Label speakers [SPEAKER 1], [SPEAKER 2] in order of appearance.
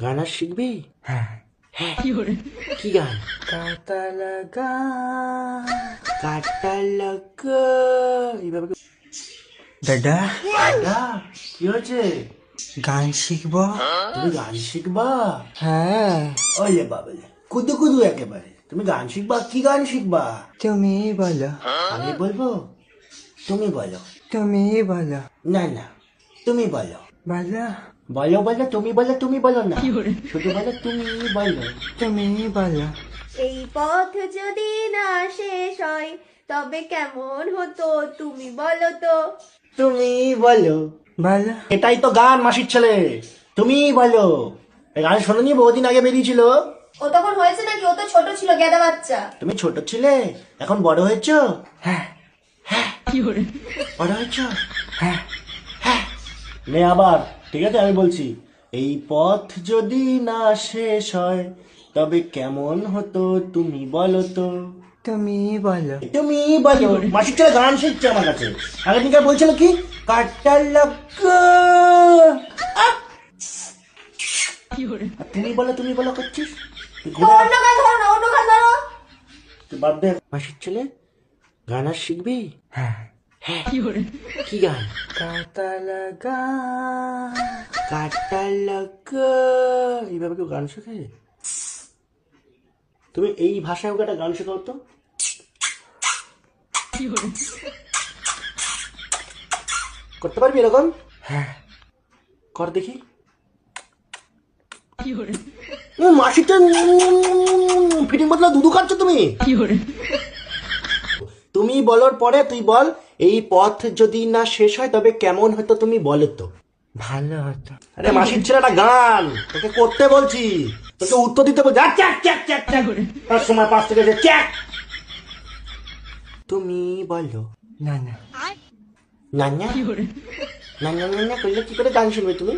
[SPEAKER 1] গান আর শিখবি?
[SPEAKER 2] হ্যাঁ।
[SPEAKER 1] হ্যাঁ, কি গান?
[SPEAKER 2] কাটা লাগা
[SPEAKER 1] কাটা লাগা এইভাবে
[SPEAKER 2] দাদা,
[SPEAKER 1] দাদা, কি হয়েছে?
[SPEAKER 2] গান শিখবো?
[SPEAKER 1] তুমি গান শিখবা?
[SPEAKER 2] হ্যাঁ।
[SPEAKER 1] ওলে বাবলে, কুদু কুদু একেবারে। তুমি গান শিখবা? কি গান শিখবা?
[SPEAKER 2] তুমি বলো,
[SPEAKER 1] আমি বলবো? তুমি বলো।
[SPEAKER 2] তুমি বলো,
[SPEAKER 1] না না, তুমি বলো।
[SPEAKER 2] বলো,
[SPEAKER 1] বলো বলো, তুমি বলো, তুমি বলো না, শুধু বলো তুমি বলো।
[SPEAKER 2] তুমি বলো।
[SPEAKER 3] এই পথ যদি না শেষ হয় তবে কেমন হতো তুমি বলো তো।
[SPEAKER 1] তুমি বলো।
[SPEAKER 2] বলো।
[SPEAKER 1] এটাই তো গান, মাসির ছেলে। তুমি বলো। এই গান শোনোনি? বহুদিন আগে বেরিয়েছিল।
[SPEAKER 3] ও তখন হয়েছে নাকি? ও তো ছোট ছিল, গেদা বাচ্চা।
[SPEAKER 1] তুমি ছোট ছিলে, এখন বড় হয়েছো।
[SPEAKER 2] হ্যাঁ।
[SPEAKER 1] বড় হয়েছো।
[SPEAKER 2] হ্যাঁ।
[SPEAKER 1] নে আবার, ঠিক আছে আমি বলছি। এই পথ যদি না শেষ হয় তবে কেমন হতো তুমি বলো তো।
[SPEAKER 2] তুমি বলো।
[SPEAKER 1] তুমি বলো। মাসির ছেলে গান শিখছে আমার কাছে। আগের দিনকার বলছিল কি, কাটা লাগা। আহ! আর তুমি বলো, তুমি বলো করছিস। তুই
[SPEAKER 3] তো
[SPEAKER 1] ঘোড়া,
[SPEAKER 3] অন্য গান ধরো না, অন্য গান ধরো।
[SPEAKER 1] তুই বাদ দে। মাসির ছেলে, গান আর শিখবি?
[SPEAKER 2] হ্যাঁ।
[SPEAKER 1] হ্যাঁ, কি গান?
[SPEAKER 2] কাটা লাগা
[SPEAKER 1] কাটা লাগা এইভাবে কেউ গান শেখে? তুমি এই ভাষায় ওকে একটা গান শেখাও তো। করতে পারবি এরকম?
[SPEAKER 2] হ্যাঁ।
[SPEAKER 1] কর দেখি। মাসিটা ফিটিং বদলা দুধু খাচ্ছ তুমি। তুমি বলার পরে তুই বল, এই পথ যদি না শেষ হয় তবে কেমন হতো তুমি বলো তো।
[SPEAKER 2] ভালো হতো।
[SPEAKER 1] আরে মাসির ছেলেটা গান তোকে করতে বলছি, তোকে উত্তর দিতে বলছি। আর চ্যাক চ্যাক চ্যাক চ্যাক, তার সময় 5 থেকে চ্যাক। তুমি বলো।
[SPEAKER 2] না না।
[SPEAKER 1] না না, না না না করলে কি করে গান শুনবে তুমি?